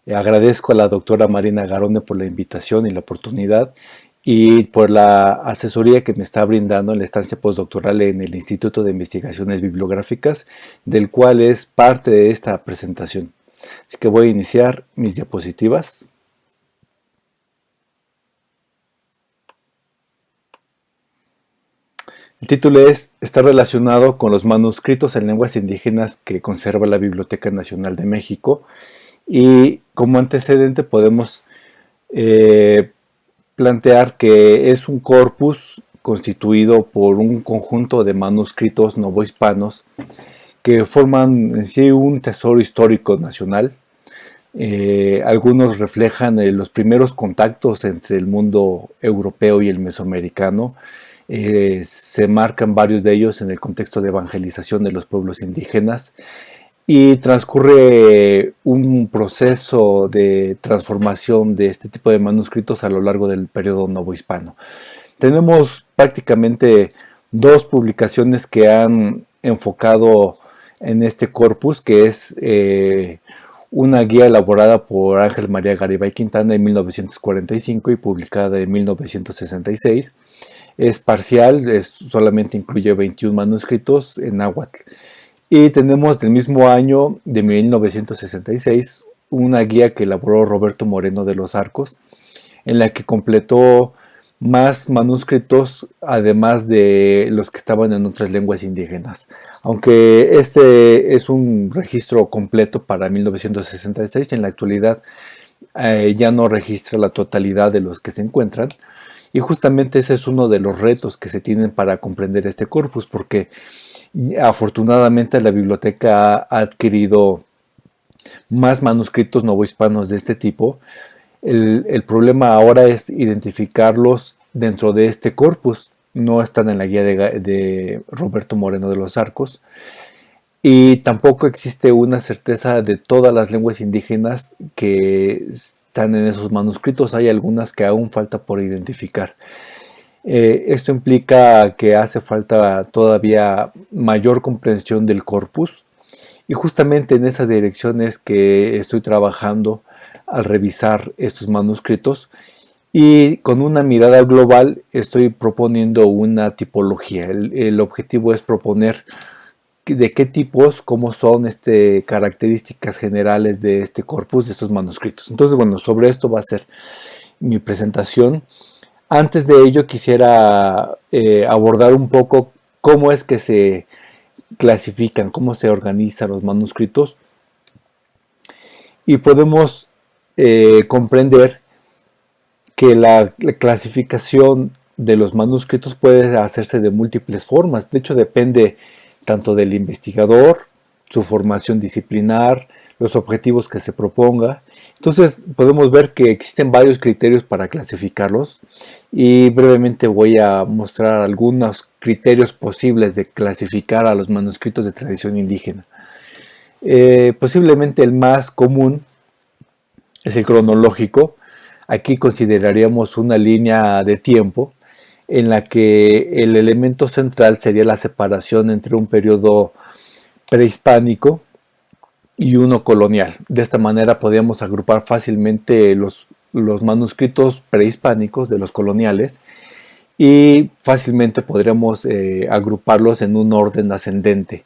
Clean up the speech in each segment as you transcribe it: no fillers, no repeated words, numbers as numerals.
Agradezco a la doctora Marina Garone por la invitación y la oportunidad y por la asesoría que me está brindando en la estancia postdoctoral en el Instituto de Investigaciones Bibliográficas, del cual es parte de esta presentación. Así que voy a iniciar mis diapositivas. El título está relacionado con los manuscritos en lenguas indígenas que conserva la Biblioteca Nacional de México, y como antecedente podemos eh, plantear que es un corpus constituido por un conjunto de manuscritos novohispanos que forman en sí un tesoro histórico nacional. Algunos reflejan los primeros contactos entre el mundo europeo y el mesoamericano. Se marcan varios de ellos en el contexto de evangelización de los pueblos indígenas, y transcurre un proceso de transformación de este tipo de manuscritos a lo largo del periodo novohispano. Tenemos prácticamente dos publicaciones que han enfocado en este corpus, que es una guía elaborada por Ángel María Garibay Quintana en 1945 y publicada en 1966. Es parcial, solamente incluye 21 manuscritos en náhuatl. Y tenemos del mismo año, de 1966, una guía que elaboró Roberto Moreno de los Arcos, en la que completó más manuscritos, además de los que estaban en otras lenguas indígenas. Aunque este es un registro completo para 1966, en la actualidad ya no registra la totalidad de los que se encuentran. Y justamente ese es uno de los retos que se tienen para comprender este corpus, porque afortunadamente la biblioteca ha adquirido más manuscritos novohispanos de este tipo. El problema ahora es identificarlos dentro de este corpus. No están en la guía de Roberto Moreno de los Arcos, y tampoco existe una certeza de todas las lenguas indígenas que están en esos manuscritos. Hay algunas que aún falta por identificar. Esto implica que hace falta todavía mayor comprensión del corpus, y justamente en esa dirección es que estoy trabajando al revisar estos manuscritos, y con una mirada global estoy proponiendo una tipología. El objetivo es proponer de qué tipos, cómo son características generales de este corpus, de estos manuscritos. Entonces, bueno, sobre esto va a ser mi presentación. Antes de ello quisiera abordar un poco cómo es que se clasifican, cómo se organizan los manuscritos, y podemos comprender que la clasificación de los manuscritos puede hacerse de múltiples formas. De hecho, depende tanto del investigador, su formación disciplinar, los objetivos que se proponga. Entonces podemos ver que existen varios criterios para clasificarlos, y brevemente voy a mostrar algunos criterios posibles de clasificar a los manuscritos de tradición indígena. Posiblemente el más común es el cronológico. Aquí consideraríamos una línea de tiempo en la que el elemento central sería la separación entre un periodo prehispánico y uno colonial. De esta manera podríamos agrupar fácilmente los manuscritos prehispánicos de los coloniales, y fácilmente podríamos agruparlos en un orden ascendente.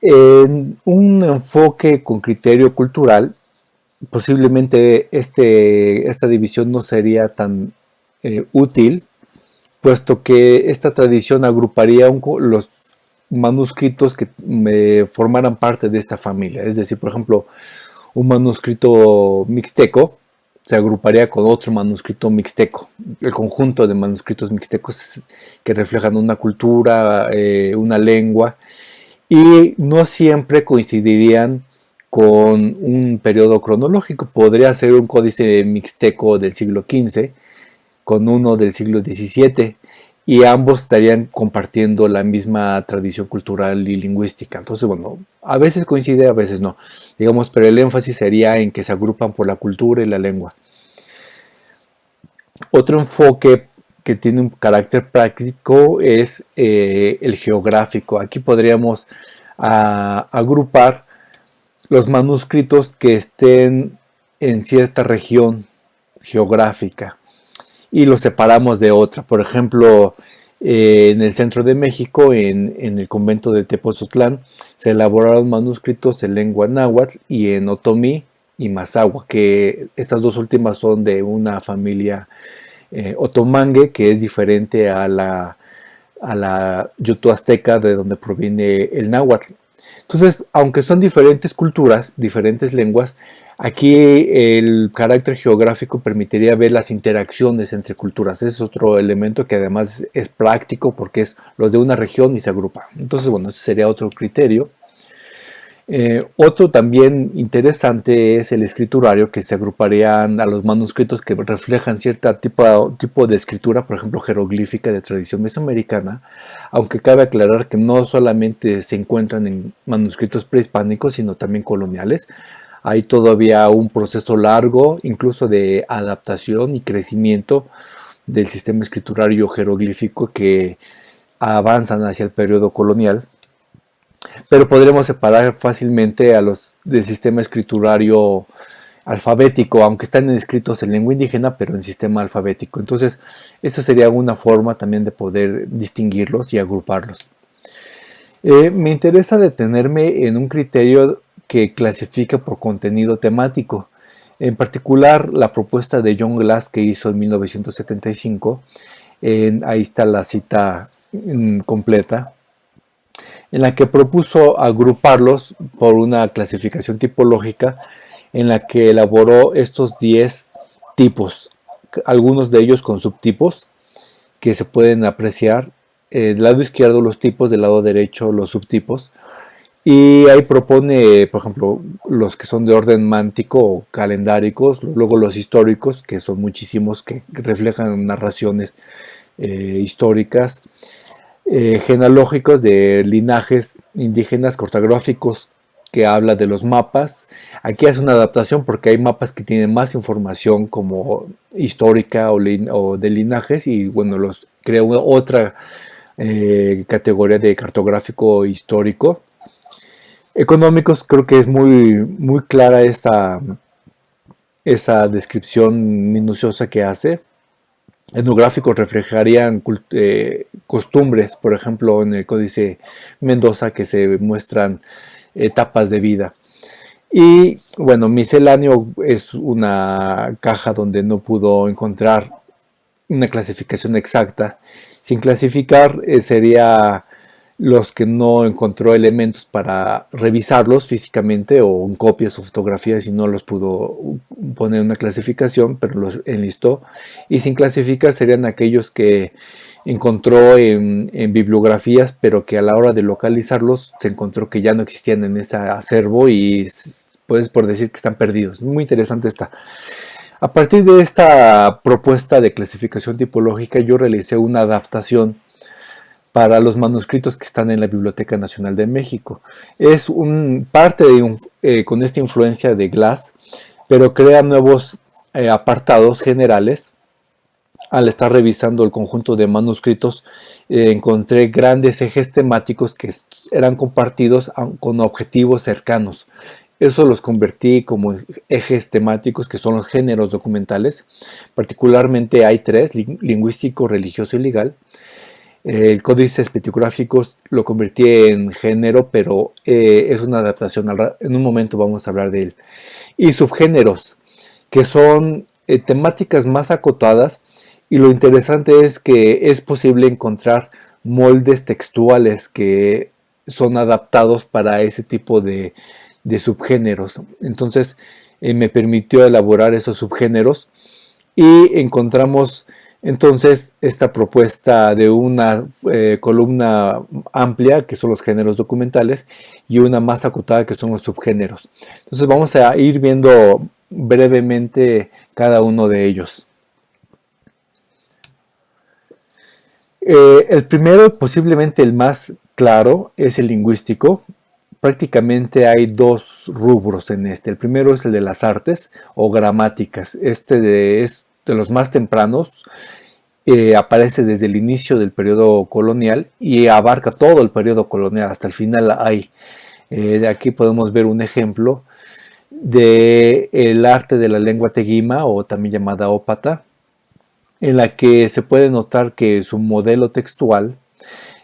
En un enfoque con criterio cultural, posiblemente esta división no sería tan útil, puesto que esta tradición agruparía los manuscritos que formaran parte de esta familia. Es decir, por ejemplo, un manuscrito mixteco se agruparía con otro manuscrito mixteco. El conjunto de manuscritos mixtecos que reflejan una cultura, una lengua, y no siempre coincidirían con un periodo cronológico. Podría ser un códice mixteco del siglo XV con uno del siglo XVII, y ambos estarían compartiendo la misma tradición cultural y lingüística. Entonces, bueno, a veces coincide, a veces no, digamos, pero el énfasis sería en que se agrupan por la cultura y la lengua. Otro enfoque que tiene un carácter práctico es el geográfico. Aquí podríamos agrupar los manuscritos que estén en cierta región geográfica y los separamos de otra. Por ejemplo, en el centro de México, en el convento de Tepozotlán, se elaboraron manuscritos en lengua náhuatl y en otomí y mazahua, que estas dos últimas son de una familia otomangue, que es diferente a la yuto azteca, de donde proviene el náhuatl. Entonces, aunque son diferentes culturas, diferentes lenguas, aquí el carácter geográfico permitiría ver las interacciones entre culturas. Ese es otro elemento que además es práctico porque es los de una región y se agrupa. Entonces, bueno, ese sería otro criterio. Otro también interesante es el escriturario, que se agruparían a los manuscritos que reflejan cierto tipo de escritura, por ejemplo jeroglífica de tradición mesoamericana, aunque cabe aclarar que no solamente se encuentran en manuscritos prehispánicos, sino también coloniales. Hay todavía un proceso largo, incluso de adaptación y crecimiento del sistema escriturario jeroglífico que avanzan hacia el periodo colonial. Pero podremos separar fácilmente a los del sistema escriturario alfabético, aunque están escritos en lengua indígena, pero en sistema alfabético. Entonces, eso sería una forma también de poder distinguirlos y agruparlos. Me interesa detenerme en un criterio que clasifica por contenido temático. En particular, la propuesta de John Glass que hizo en 1975. Ahí está la cita completa, en la que propuso agruparlos por una clasificación tipológica en la que elaboró estos 10 tipos, algunos de ellos con subtipos que se pueden apreciar. Del lado izquierdo los tipos, del lado derecho los subtipos. Y ahí propone, por ejemplo, los que son de orden mántico o calendáricos, luego los históricos, que son muchísimos, que reflejan narraciones históricas, genealógicos de linajes indígenas, cartográficos, que habla de los mapas. Aquí hace una adaptación porque hay mapas que tienen más información como histórica o de linajes, y bueno, los crea otra categoría de cartográfico histórico. Económicos, creo que es muy clara esa descripción minuciosa que hace. Etnográficos reflejarían costumbres, por ejemplo, en el Códice Mendoza, que se muestran etapas de vida. Y bueno, misceláneo es una caja donde no pudo encontrar una clasificación exacta. Sin clasificar sería los que no encontró elementos para revisarlos físicamente o en copias o fotografías y no los pudo poner una clasificación, pero los enlistó. Y sin clasificar serían aquellos que encontró en bibliografías, pero que a la hora de localizarlos se encontró que ya no existían en ese acervo y puedes por decir que están perdidos. Muy interesante esta. A partir de esta propuesta de clasificación tipológica, yo realicé una adaptación para los manuscritos que están en la Biblioteca Nacional de México. Es parte con esta influencia de Glass, pero crea nuevos apartados generales. Al estar revisando el conjunto de manuscritos, encontré grandes ejes temáticos que eran compartidos con objetivos cercanos. Eso los convertí como ejes temáticos, que son los géneros documentales. Particularmente hay 3: lingüístico, religioso y legal. El códice epitigráfico lo convertí en género, pero es una adaptación. En un momento vamos a hablar de él. Y subgéneros, que son temáticas más acotadas, y lo interesante es que es posible encontrar moldes textuales que son adaptados para ese tipo de subgéneros. Entonces me permitió elaborar esos subgéneros y encontramos entonces esta propuesta de una columna amplia, que son los géneros documentales, y una más acotada, que son los subgéneros. Entonces vamos a ir viendo brevemente cada uno de ellos. El primero, posiblemente el más claro, es el lingüístico. Prácticamente hay 2 rubros en este. El primero es el de las artes o gramáticas. Este es de los más tempranos, aparece desde el inicio del periodo colonial y abarca todo el periodo colonial, hasta el final hay De aquí podemos ver un ejemplo de el arte de la lengua teguima, o también llamada ópata, en la que se puede notar que su modelo textual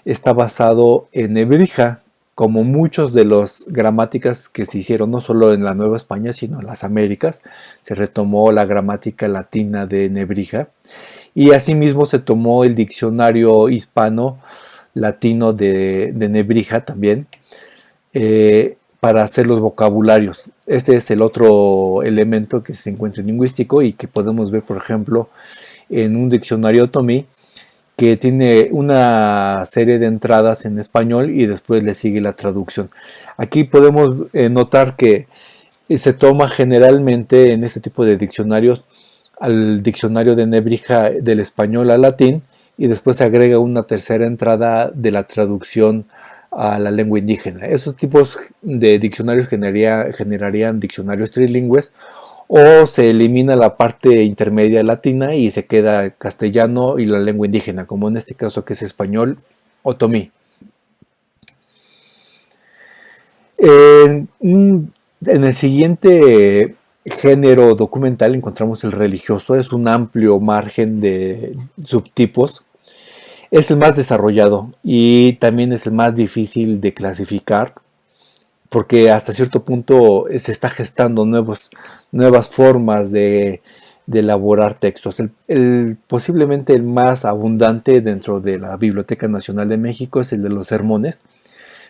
está basado en Nebrija, como muchos de las gramáticas que se hicieron no solo en la Nueva España, sino en las Américas. Se retomó la gramática latina de Nebrija y asimismo se tomó el diccionario hispano latino de Nebrija también, para hacer los vocabularios. Este es el otro elemento que se encuentra en lingüístico y que podemos ver, por ejemplo, en un diccionario Tomí, que tiene una serie de entradas en español y después le sigue la traducción. Aquí podemos notar que se toma generalmente en este tipo de diccionarios al diccionario de Nebrija del español al latín, y después se agrega una tercera entrada de la traducción a la lengua indígena. Esos tipos de diccionarios generarían diccionarios trilingües, o se elimina la parte intermedia latina y se queda castellano y la lengua indígena, como en este caso que es español otomí. En el siguiente género documental encontramos el religioso. Es un amplio margen de subtipos. Es el más desarrollado y también es el más difícil de clasificar, porque hasta cierto punto se está gestando nuevas formas de elaborar textos. Posiblemente el más abundante dentro de la Biblioteca Nacional de México es el de los sermones.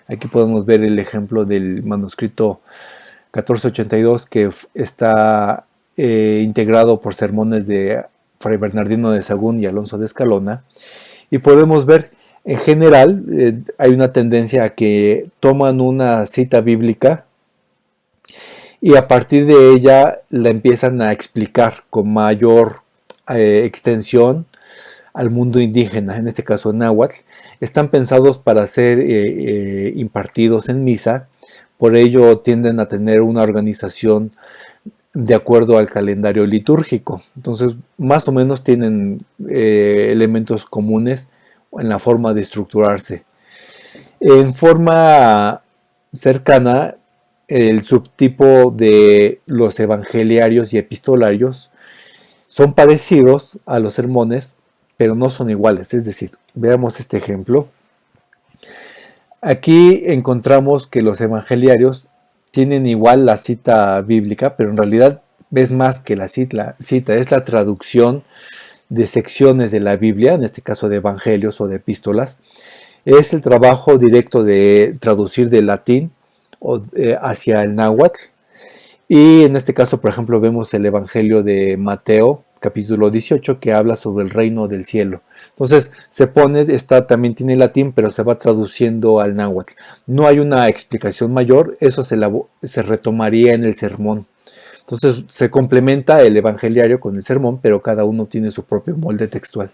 Aquí podemos ver el ejemplo del manuscrito 1482, que está integrado por sermones de Fray Bernardino de Sahagún y Alonso de Escalona. Y podemos ver, en general, hay una tendencia a que toman una cita bíblica y a partir de ella la empiezan a explicar con mayor extensión al mundo indígena, en este caso náhuatl. Están pensados para ser impartidos en misa, por ello tienden a tener una organización de acuerdo al calendario litúrgico. Entonces, más o menos tienen elementos comunes en la forma de estructurarse. En forma cercana, el subtipo de los evangeliarios y epistolarios son parecidos a los sermones, pero no son iguales. Es decir, veamos este ejemplo. Aquí encontramos que los evangeliarios tienen igual la cita bíblica, pero en realidad es más que la cita, es la traducción de secciones de la Biblia, en este caso de evangelios o de epístolas. Es el trabajo directo de traducir del latín hacia el náhuatl. Y en este caso, por ejemplo, vemos el Evangelio de Mateo, capítulo 18, que habla sobre el reino del cielo. Entonces, también tiene latín, pero se va traduciendo al náhuatl. No hay una explicación mayor, eso se retomaría en el sermón. Entonces, se complementa el evangeliario con el sermón, pero cada uno tiene su propio molde textual.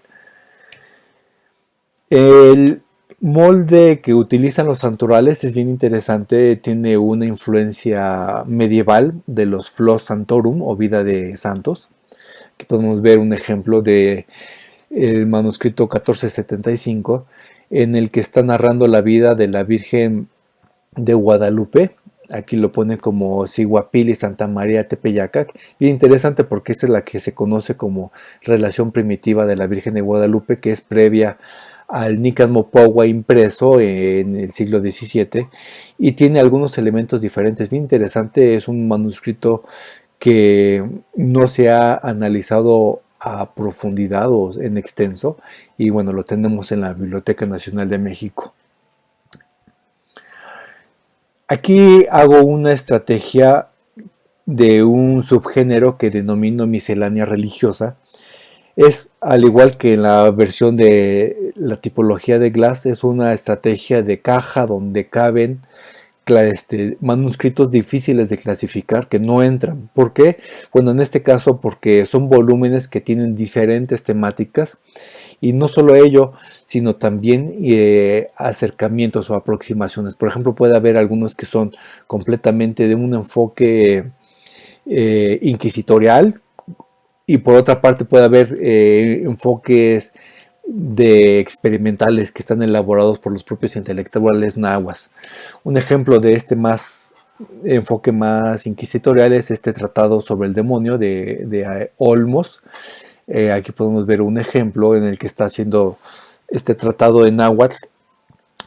El molde que utilizan los santorales es bien interesante, tiene una influencia medieval de los Flos Santorum o Vida de Santos. Aquí podemos ver un ejemplo de el manuscrito 1475, en el que está narrando la vida de la Virgen de Guadalupe. Aquí lo pone como Siguapili Santa María Tepeyacac. Y interesante porque esta es la que se conoce como relación primitiva de la Virgen de Guadalupe, que es previa al Nican Mopogua impreso en el siglo XVII, y tiene algunos elementos diferentes. Bien interesante, es un manuscrito que no se ha analizado a profundidad o en extenso, y bueno, lo tenemos en la Biblioteca Nacional de México. Aquí hago una estrategia de un subgénero que denomino miscelánea religiosa. Es, al igual que en la versión de la tipología de Glass, es una estrategia de caja donde caben manuscritos difíciles de clasificar que no entran. ¿Por qué? Bueno, en este caso porque son volúmenes que tienen diferentes temáticas, y no solo ello, sino también acercamientos o aproximaciones. Por ejemplo, puede haber algunos que son completamente de un enfoque inquisitorial, y por otra parte puede haber enfoques de experimentales que están elaborados por los propios intelectuales nahuas. Un ejemplo de este enfoque más inquisitorial es este tratado sobre el demonio de Olmos. Aquí podemos ver un ejemplo en el que está haciendo este tratado en náhuatl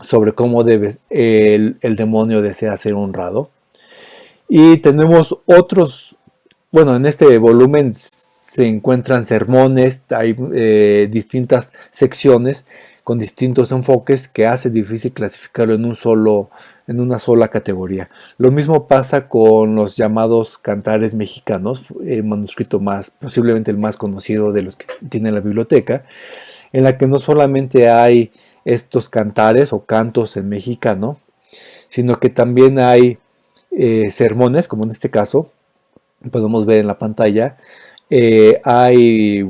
sobre cómo el demonio desea ser honrado. Y tenemos otros, bueno, en este volumen se encuentran sermones, hay distintas secciones con distintos enfoques que hace difícil clasificarlo en una sola categoría. Lo mismo pasa con los llamados cantares mexicanos, el manuscrito posiblemente el más conocido de los que tiene la biblioteca, en la que no solamente hay estos cantares o cantos en mexicano, sino que también hay sermones, como en este caso, podemos ver en la pantalla. Hay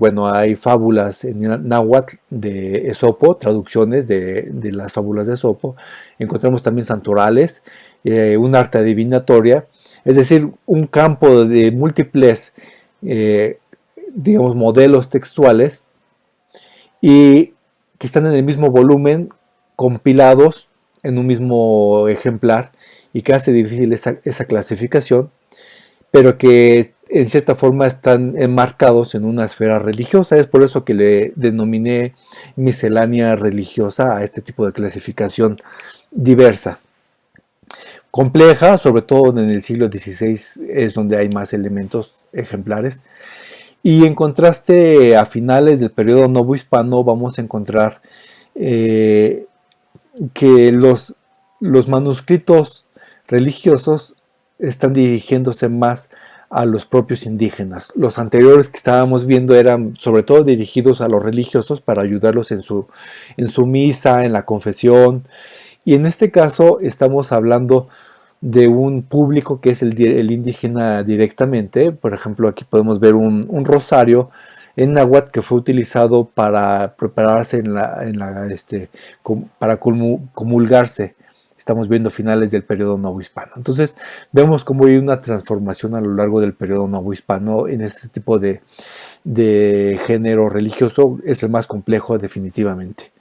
fábulas en náhuatl de Esopo, traducciones de las fábulas de Esopo. Encontramos también santorales, un arte adivinatoria, es decir, un campo de múltiples, digamos, modelos textuales y que están en el mismo volumen, compilados en un mismo ejemplar y que hace difícil esa clasificación, pero que en cierta forma están enmarcados en una esfera religiosa. Es por eso que le denominé miscelánea religiosa a este tipo de clasificación diversa. Compleja, sobre todo en el siglo XVI es donde hay más elementos ejemplares. Y en contraste, a finales del periodo novohispano vamos a encontrar que los manuscritos religiosos están dirigiéndose más a los propios indígenas. Los anteriores que estábamos viendo eran sobre todo dirigidos a los religiosos para ayudarlos en su misa, en la confesión. Y en este caso estamos hablando de un público que es el indígena directamente. Por ejemplo, aquí podemos ver un rosario en náhuatl que fue utilizado para prepararse para comulgarse. Estamos viendo finales del periodo novohispano. Entonces vemos cómo hay una transformación a lo largo del periodo novohispano en este tipo de género religioso. Es el más complejo definitivamente.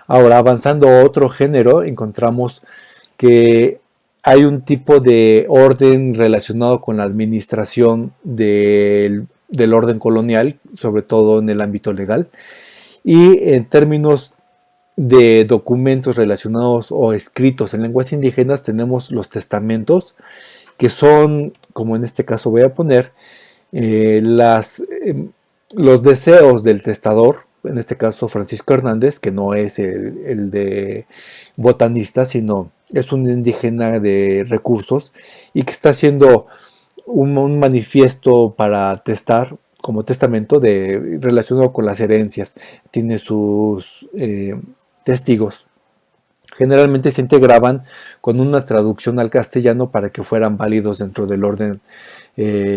Ahora, avanzando a otro género, encontramos que hay un tipo de orden relacionado con la administración del orden colonial, sobre todo en el ámbito legal, y en términos de documentos relacionados o escritos en lenguas indígenas tenemos los testamentos, que son, como en este caso voy a poner, los deseos del testador, en este caso Francisco Hernández, que no es el de botanista, sino es un indígena de recursos y que está haciendo un manifiesto para testar como testamento relacionado con las herencias. Tiene sus testigos. Generalmente se integraban con una traducción al castellano para que fueran válidos dentro del orden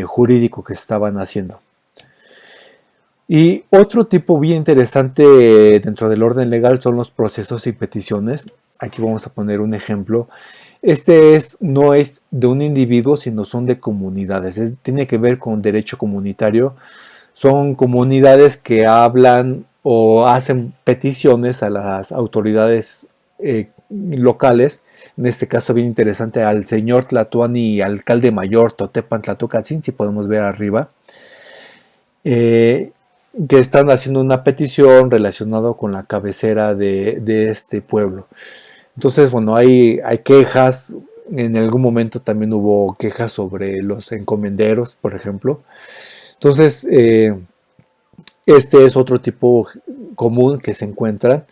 jurídico que estaban haciendo. Y otro tipo bien interesante dentro del orden legal son los procesos y peticiones. Aquí vamos a poner un ejemplo. No es de un individuo, sino son de comunidades. Tiene que ver con derecho comunitario. Son comunidades que hablan o hacen peticiones a las autoridades locales. En este caso bien interesante al señor Tlatoani, alcalde mayor Totepan Tlatocatzin, si podemos ver arriba. Que están haciendo una petición relacionada con la cabecera de este pueblo. Entonces, bueno, hay quejas. En algún momento también hubo quejas sobre los encomenderos, por ejemplo. Entonces, este es otro tipo común que se encuentran,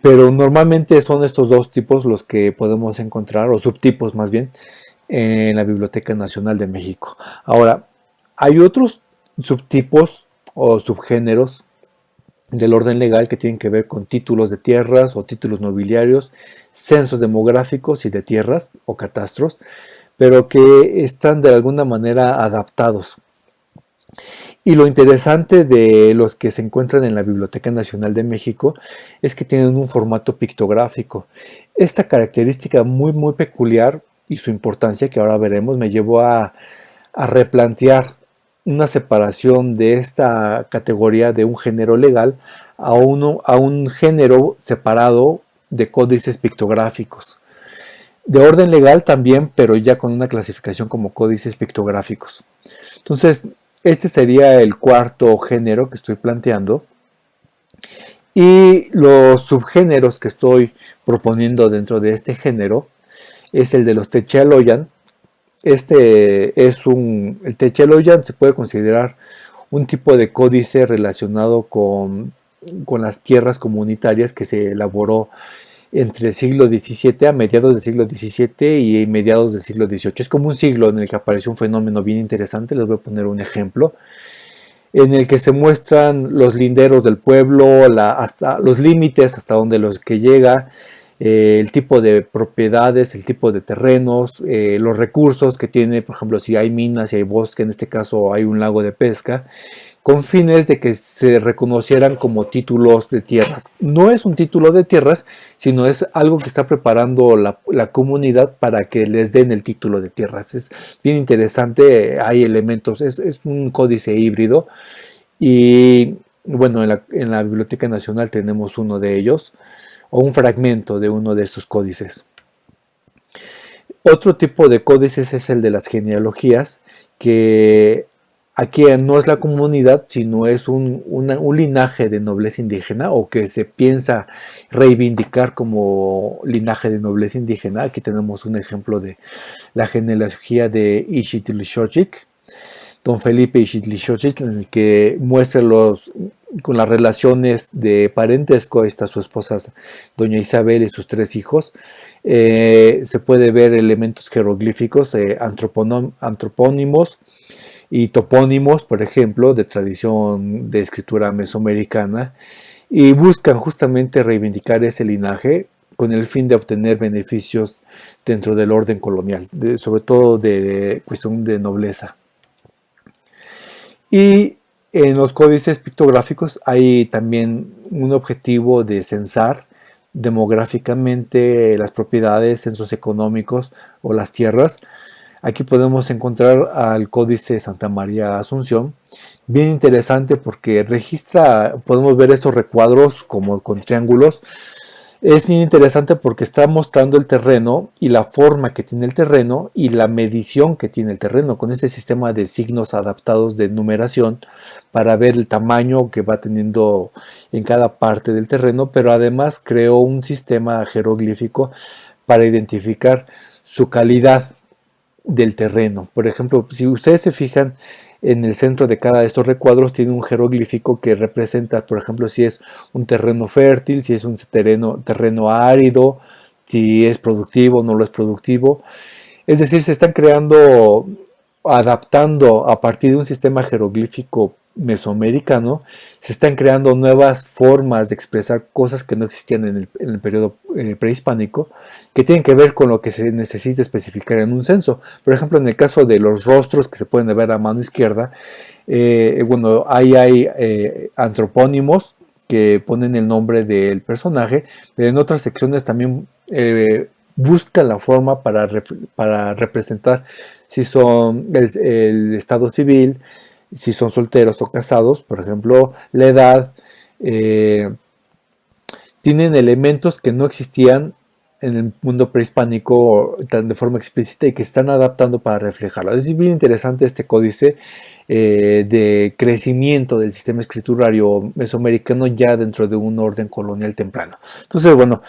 pero normalmente son estos dos tipos los que podemos encontrar, o subtipos más bien, en la Biblioteca Nacional de México. Ahora, hay otros subtipos o subgéneros del orden legal que tienen que ver con títulos de tierras o títulos nobiliarios, censos demográficos y de tierras o catastros, pero que están de alguna manera adaptados. Y lo interesante de los que se encuentran en la Biblioteca Nacional de México es que tienen un formato pictográfico. Esta característica muy peculiar y su importancia que ahora veremos me llevó a replantear una separación de esta categoría de un género legal a un género separado de códices pictográficos. De orden legal también, pero ya con una clasificación como códices pictográficos. Entonces, este sería el cuarto género que estoy planteando. Y los subgéneros que estoy proponiendo dentro de este género es el de los Techeloyan. El Techeloyan se puede considerar un tipo de códice relacionado con las tierras comunitarias que se elaboró entre el siglo XVII, a mediados del siglo XVII y mediados del siglo XVIII. Es como un siglo en el que apareció un fenómeno bien interesante. Les voy a poner un ejemplo en el que se muestran los linderos del pueblo, hasta los límites, hasta donde los que llega, el tipo de propiedades, el tipo de terrenos, los recursos que tiene, por ejemplo, si hay minas, si hay bosque, en este caso hay un lago de pesca, con fines de que se reconocieran como títulos de tierras. No es un título de tierras, sino es algo que está preparando la comunidad para que les den el título de tierras. Es bien interesante, hay elementos, es un códice híbrido y bueno, en la Biblioteca Nacional tenemos uno de ellos o un fragmento de uno de estos códices. Otro tipo de códices es el de las genealogías, que aquí no es la comunidad, sino es un linaje de nobleza indígena o que se piensa reivindicar como linaje de nobleza indígena. Aquí tenemos un ejemplo de la genealogía de Ixtlilxóchitl, don Felipe Ixtlilxóchitl, en el que muestra con las relaciones de parentesco. Ahí está su esposa doña Isabel y sus 3 hijos. Se puede ver elementos jeroglíficos, antropónimos y topónimos, por ejemplo, de tradición de escritura mesoamericana, y buscan justamente reivindicar ese linaje con el fin de obtener beneficios dentro del orden colonial, sobre todo de cuestión de nobleza. Y en los códices pictográficos hay también un objetivo de censar demográficamente las propiedades, censos económicos o las tierras. Aquí podemos encontrar al Códice Santa María Asunción, bien interesante porque registra, podemos ver estos recuadros como con triángulos. Es bien interesante porque está mostrando el terreno y la forma que tiene el terreno y la medición que tiene el terreno con ese sistema de signos adaptados de numeración para ver el tamaño que va teniendo en cada parte del terreno, pero además creó un sistema jeroglífico para identificar su calidad del terreno. Por ejemplo, si ustedes se fijan, en el centro de cada de estos recuadros tiene un jeroglífico que representa, por ejemplo, si es un terreno fértil, si es un terreno árido, si es productivo o no lo es productivo. Es decir, se están creando, adaptando a partir de un sistema jeroglífico mesoamericano, se están creando nuevas formas de expresar cosas que no existían en el periodo prehispánico, que tienen que ver con lo que se necesita especificar en un censo. Por ejemplo, en el caso de los rostros que se pueden ver a mano izquierda, bueno, ahí hay antropónimos que ponen el nombre del personaje, pero en otras secciones también buscan la forma para representar si son el estado civil, si son solteros o casados, por ejemplo, la edad. Tienen elementos que no existían en el mundo prehispánico tan de forma explícita y que están adaptando para reflejarlo. Es bien interesante este códice de crecimiento del sistema escriturario mesoamericano ya dentro de un orden colonial temprano. Entonces, bueno,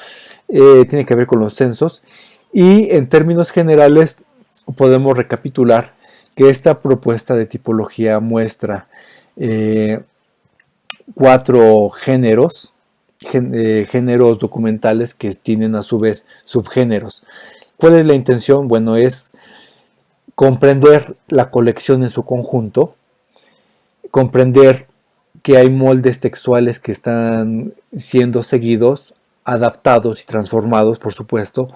tiene que ver con los censos y en términos generales podemos recapitular que esta propuesta de tipología muestra 4 géneros, géneros documentales que tienen a su vez subgéneros. ¿Cuál es la intención? Bueno, es comprender la colección en su conjunto, comprender que hay moldes textuales que están siendo seguidos, adaptados y transformados, por supuesto,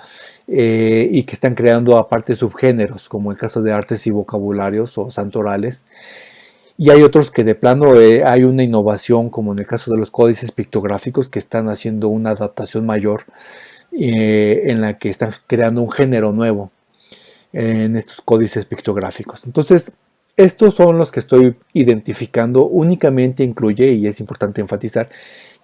y que están creando aparte subgéneros, como el caso de artes y vocabularios o santorales. Y hay otros que de plano hay una innovación, como en el caso de los códices pictográficos, que están haciendo una adaptación mayor en la que están creando un género nuevo en estos códices pictográficos. Entonces, estos son los que estoy identificando. Únicamente incluye, y es importante enfatizar,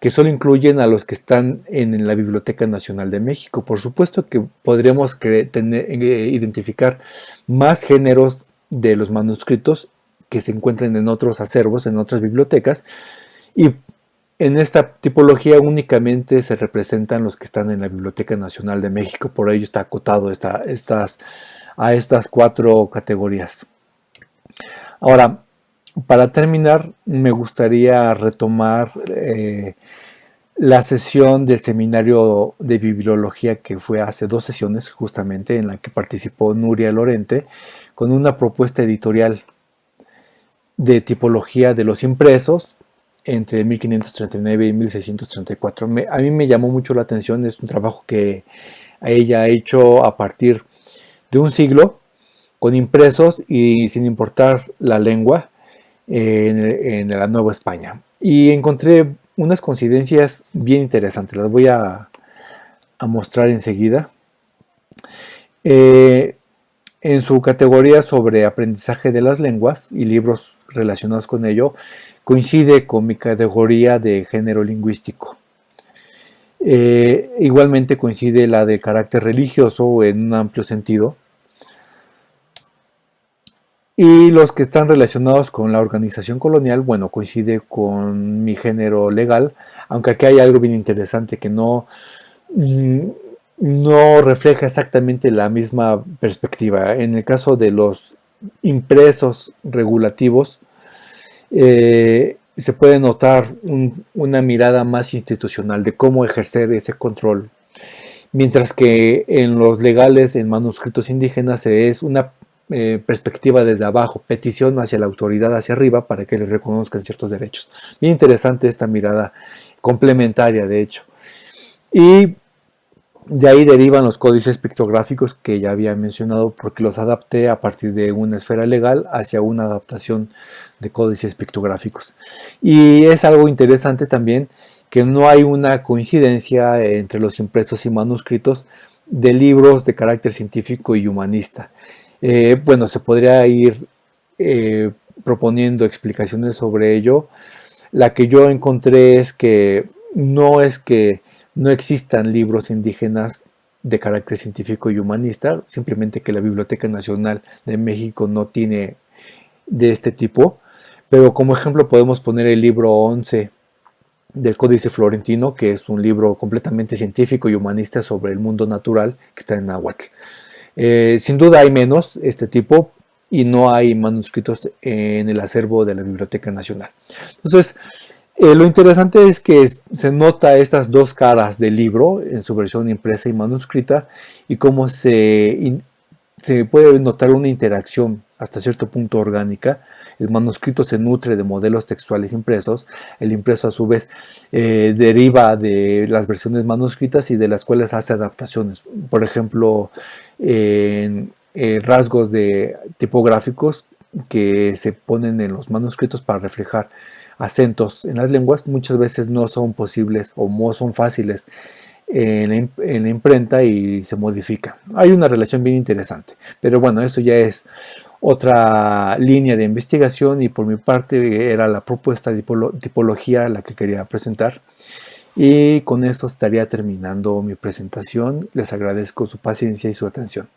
que solo incluyen a los que están en la Biblioteca Nacional de México. Por supuesto que podremos identificar más géneros de los manuscritos que se encuentran en otros acervos, en otras bibliotecas, y en esta tipología únicamente se representan los que están en la Biblioteca Nacional de México, por ello está acotado a estas 4 categorías. Ahora, para terminar, me gustaría retomar la sesión del seminario de bibliología que fue hace 2 sesiones, justamente, en la que participó Nuria Lorente, con una propuesta editorial de tipología de los impresos entre 1539 y 1634. A mí me llamó mucho la atención, es un trabajo que ella ha hecho a partir de un siglo, con impresos y sin importar la lengua, en la Nueva España. Y encontré unas coincidencias bien interesantes, las voy a mostrar enseguida. En su categoría sobre aprendizaje de las lenguas y libros relacionados con ello, coincide con mi categoría de género lingüístico. Igualmente coincide la de carácter religioso en un amplio sentido, y los que están relacionados con la organización colonial, bueno, coincide con mi género legal, aunque aquí hay algo bien interesante que no refleja exactamente la misma perspectiva. En el caso de los impresos regulativos, se puede notar una mirada más institucional de cómo ejercer ese control, mientras que en los legales, en manuscritos indígenas, es una perspectiva desde abajo, petición hacia la autoridad hacia arriba para que les reconozcan ciertos derechos. Bien interesante esta mirada complementaria, de hecho. Y de ahí derivan los códices pictográficos que ya había mencionado, porque los adapté a partir de una esfera legal hacia una adaptación de códices pictográficos. Y es algo interesante también que no hay una coincidencia entre los impresos y manuscritos de libros de carácter científico y humanista. Bueno, se podría ir proponiendo explicaciones sobre ello. La que yo encontré es que no existan libros indígenas de carácter científico y humanista, simplemente que la Biblioteca Nacional de México no tiene de este tipo, pero como ejemplo podemos poner el libro 11 del Códice Florentino, que es un libro completamente científico y humanista sobre el mundo natural, que está en náhuatl. Sin duda hay menos este tipo y no hay manuscritos en el acervo de la Biblioteca Nacional. Entonces, lo interesante es que se nota estas 2 caras del libro en su versión impresa y manuscrita, y cómo se puede notar una interacción hasta cierto punto orgánica. El manuscrito se nutre de modelos textuales impresos, el impreso a su vez deriva de las versiones manuscritas y de las cuales hace adaptaciones. Por ejemplo, rasgos tipográficos que se ponen en los manuscritos para reflejar acentos en las lenguas muchas veces no son posibles o no son fáciles en la imprenta y se modifica. Hay una relación bien interesante, pero bueno, eso ya es otra línea de investigación, y por mi parte era la propuesta de tipología la que quería presentar. Y con esto estaría terminando mi presentación. Les agradezco su paciencia y su atención.